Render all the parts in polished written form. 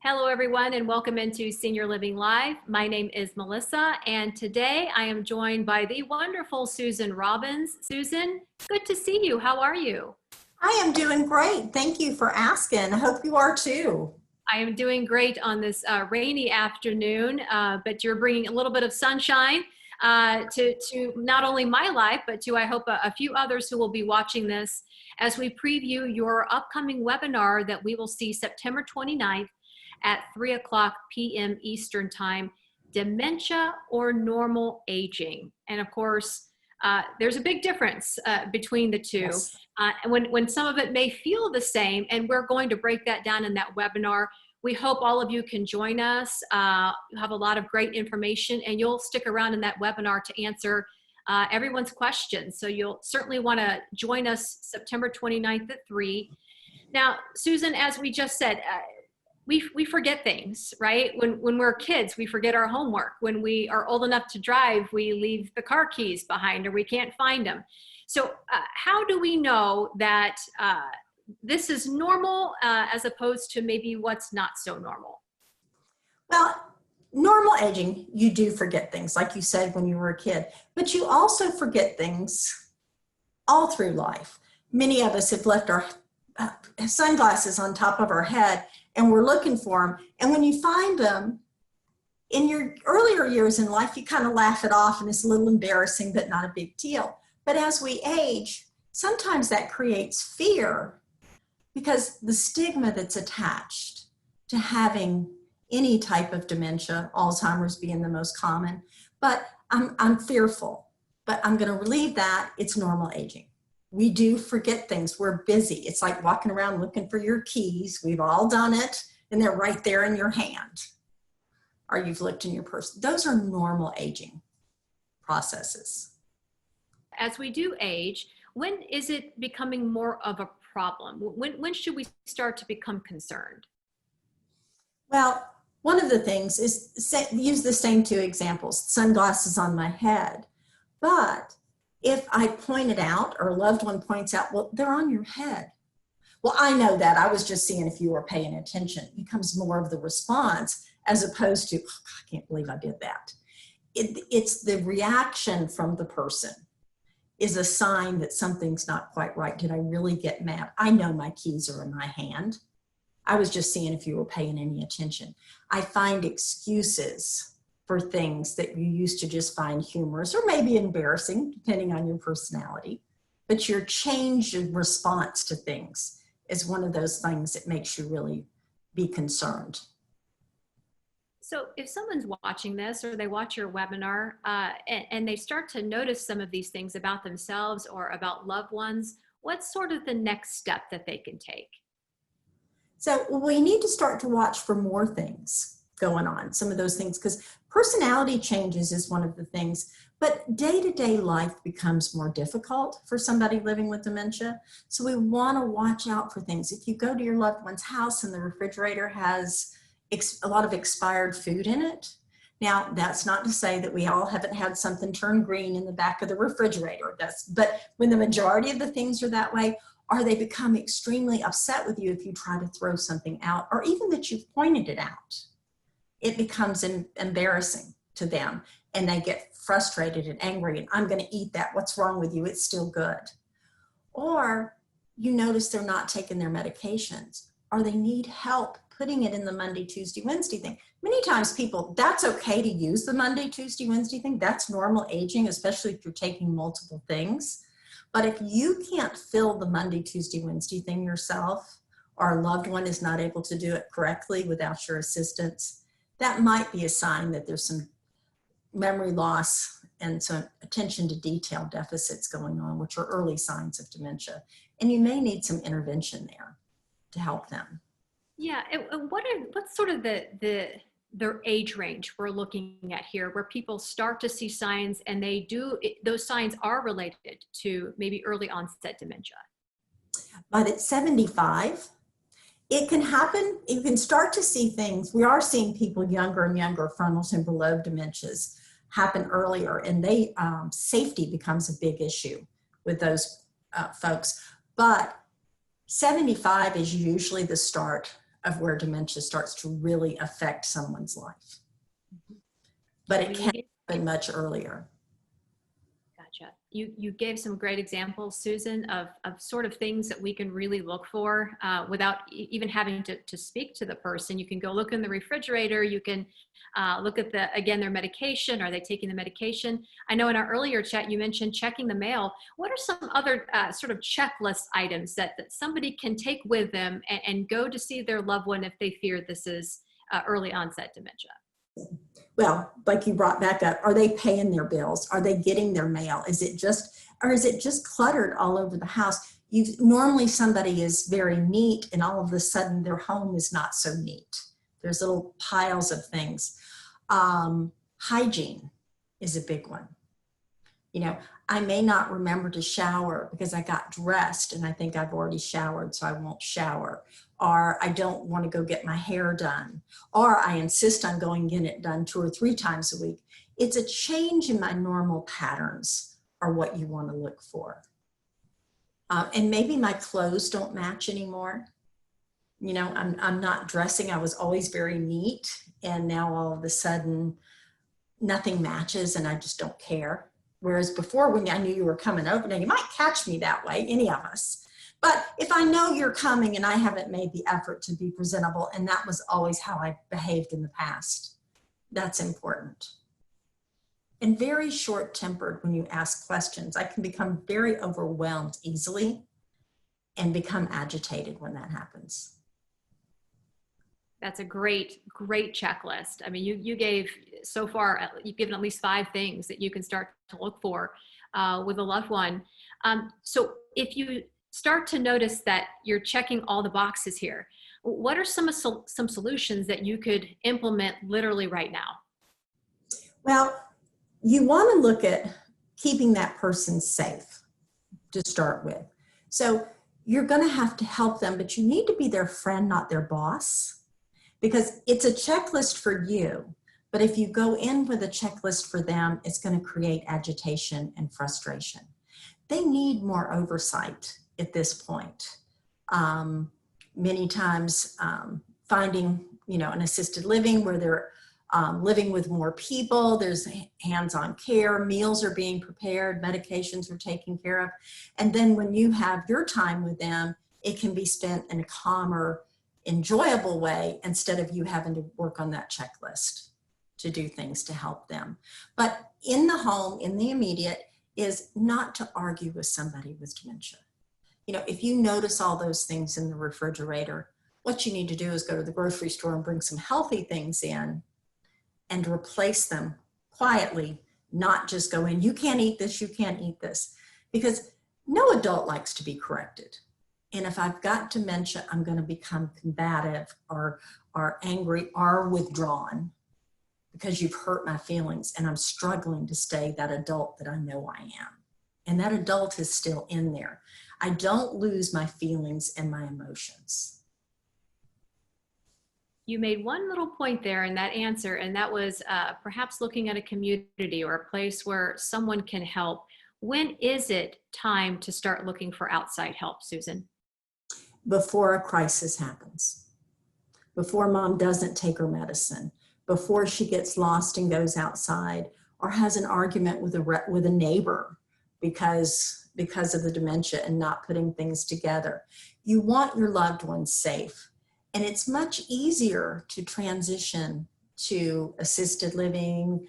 Hello, everyone, and welcome into Senior Living Live. My name is Melissa, and today I am joined by the wonderful Susan Robbins. Susan, good to see you. How are you? I am doing great. Thank you for asking. I hope you are too. I am doing great on this rainy afternoon, but you're bringing a little bit of sunshine to not only my life, but to, I hope, a few others who will be watching this as we preview your upcoming webinar that we will see September 29th at 3:00 p.m. Eastern Time, Dementia or Normal Aging. And of course, there's a big difference between the two. Yes. When some of it may feel the same, and we're going to break that down in that webinar. We hope all of you can join us. You have a lot of great information, and you'll stick around in that webinar to answer everyone's questions. So you'll certainly want to join us September 29th at 3. Now, Susan, as we just said, we forget things, right? When we're kids, we forget our homework. When we are old enough to drive, we leave the car keys behind or we can't find them. So how do we know that this is normal as opposed to maybe what's not so normal? Well, normal aging, you do forget things, like you said when you were a kid, but you also forget things all through life. Many of us have left our sunglasses on top of our head and we're looking for them. And when you find them in your earlier years in life, you kind of laugh it off and it's a little embarrassing, but not a big deal. But as we age, sometimes that creates fear because the stigma that's attached to having any type of dementia, Alzheimer's being the most common. But I'm fearful, but I'm going to relieve that. It's normal aging. We do forget things. We're busy. It's like walking around looking for your keys. We've all done it, and they're right there in your hand. Or you've looked in your purse. Those are normal aging processes. As we do age, when is it becoming more of a problem? When should we start to become concerned? Well, one of the things is use the same two examples, sunglasses on my head. But if I point it out or a loved one points out, well, they're on your head. Well, I know that. I was just seeing if you were paying attention. It becomes more of the response as opposed to, oh, I can't believe I did that. It's the reaction from the person is a sign that something's not quite right. Did I really get mad? I know my keys are in my hand. I was just seeing if you were paying any attention. I find excuses for things that you used to just find humorous or maybe embarrassing, depending on your personality. But your change in response to things is one of those things that makes you really be concerned. So if someone's watching this or they watch your webinar and they start to notice some of these things about themselves or about loved ones, what's sort of the next step that they can take? So we need to start to watch for more things going on, some of those things, because personality changes is one of the things, but day-to-day life becomes more difficult for somebody living with dementia. So we want to watch out for things. If you go to your loved one's house and the refrigerator has a lot of expired food in it, now that's not to say that we all haven't had something turn green in the back of the refrigerator. But when the majority of the things are that way, or they become extremely upset with you if you try to throw something out, or even that you've pointed it out. It becomes embarrassing to them and they get frustrated and angry and I'm going to eat that. What's wrong with you? It's still good. Or you notice they're not taking their medications or they need help putting it in the Monday, Tuesday, Wednesday thing. Many times people, that's okay to use the Monday, Tuesday, Wednesday thing. That's normal aging, especially if you're taking multiple things. But if you can't fill the Monday, Tuesday, Wednesday thing yourself, or a loved one is not able to do it correctly without your assistance, that might be a sign that there's some memory loss and some attention to detail deficits going on, which are early signs of dementia. And you may need some intervention there to help them. Yeah, and what's sort of the age range we're looking at here, where people start to see signs and those signs are related to maybe early onset dementia? But at 75, it can happen. You can start to see things. We are seeing people younger and younger, frontal temporal lobe dementias happen earlier, and safety becomes a big issue with those folks. But 75 is usually the start of where dementia starts to really affect someone's life. But it can happen much earlier. Gotcha. You gave some great examples, Susan, of sort of things that we can really look for without even having to speak to the person. You can go look in the refrigerator. You can look at their medication. Are they taking the medication? I know in our earlier chat, you mentioned checking the mail. What are some other sort of checklist items that somebody can take with them and go to see their loved one if they fear this is early onset dementia? Well, like you brought back up, are they paying their bills? Are they getting their mail? Is it just cluttered all over the house? Normally somebody is very neat and all of a sudden their home is not so neat. There's little piles of things. Hygiene is a big one. You know, I may not remember to shower because I got dressed and I think I've already showered, so I won't shower. Or I don't want to go get my hair done. Or I insist on going getting it done 2 or 3 times a week. It's a change in my normal patterns are what you want to look for. And maybe my clothes don't match anymore. You know, I'm not dressing. I was always very neat. And now all of a sudden, nothing matches and I just don't care. Whereas before, when I knew you were coming over, now you might catch me that way, any of us. But if I know you're coming and I haven't made the effort to be presentable, and that was always how I behaved in the past, that's important. And very short-tempered when you ask questions. I can become very overwhelmed easily and become agitated when that happens. That's a great checklist. I mean, you gave so far, you've given at least 5 things that you can start to look for with a loved one. So if you start to notice that you're checking all the boxes here, what are some solutions that you could implement literally right now? Well, you want to look at keeping that person safe to start with. So you're going to have to help them, but you need to be their friend, not their boss. Because it's a checklist for you, but if you go in with a checklist for them, it's going to create agitation and frustration. They need more oversight at this point. Many times finding, an assisted living where they're living with more people, there's hands-on care, meals are being prepared, medications are taken care of. And then when you have your time with them, it can be spent in a calmer, enjoyable way instead of you having to work on that checklist to do things to help them. But in the home, in the immediate, is not to argue with somebody with dementia. If you notice all those things in the refrigerator, what you need to do is go to the grocery store and bring some healthy things in and replace them quietly, not just go in, you can't eat this, you can't eat this. Because no adult likes to be corrected. And if I've got dementia, I'm going to become combative or angry or withdrawn because you've hurt my feelings and I'm struggling to stay that adult that I know I am. And that adult is still in there. I don't lose my feelings and my emotions. You made one little point there in that answer, and that was perhaps looking at a community or a place where someone can help. When is it time to start looking for outside help, Susan? Before a crisis happens, before mom doesn't take her medicine, before she gets lost and goes outside or has an argument with a neighbor because of the dementia and not putting things together. You want your loved ones safe. And it's much easier to transition to assisted living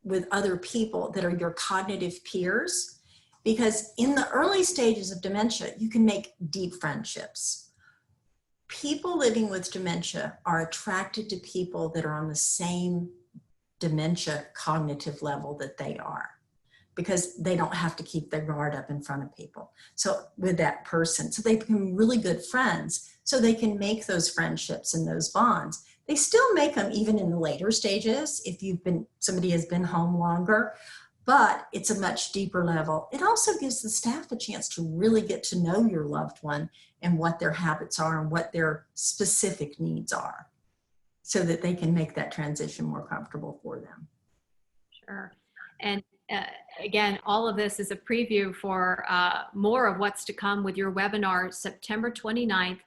with other people that are your cognitive peers. Because in the early stages of dementia, you can make deep friendships. People living with dementia are attracted to people that are on the same dementia cognitive level that they are, because they don't have to keep their guard up in front of people. So with that person, so they become really good friends, so they can make those friendships and those bonds. They still make them even in the later stages if somebody has been home longer, but it's a much deeper level. It also gives the staff a chance to really get to know your loved one and what their habits are and what their specific needs are, so that they can make that transition more comfortable for them. Sure. And again, all of this is a preview for more of what's to come with your webinar, September 29th,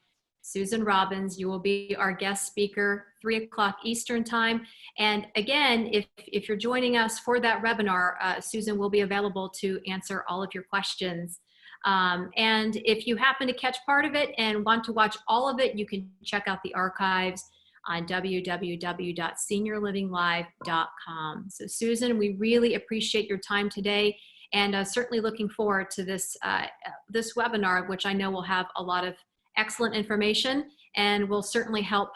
Susan Robbins. You will be our guest speaker, 3 o'clock Eastern time. And again, if you're joining us for that webinar, Susan will be available to answer all of your questions. And if you happen to catch part of it and want to watch all of it, you can check out the archives on www.seniorlivinglive.com. So Susan, we really appreciate your time today, and certainly looking forward to this, this webinar, which I know will have a lot of excellent information and will certainly help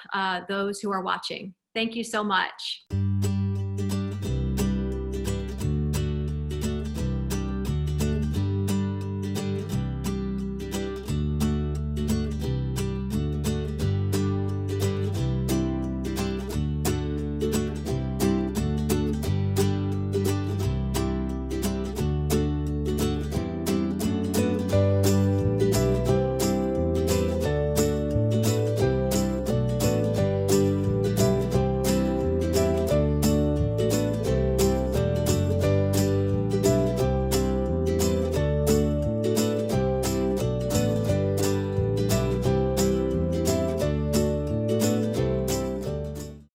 those who are watching. Thank you so much.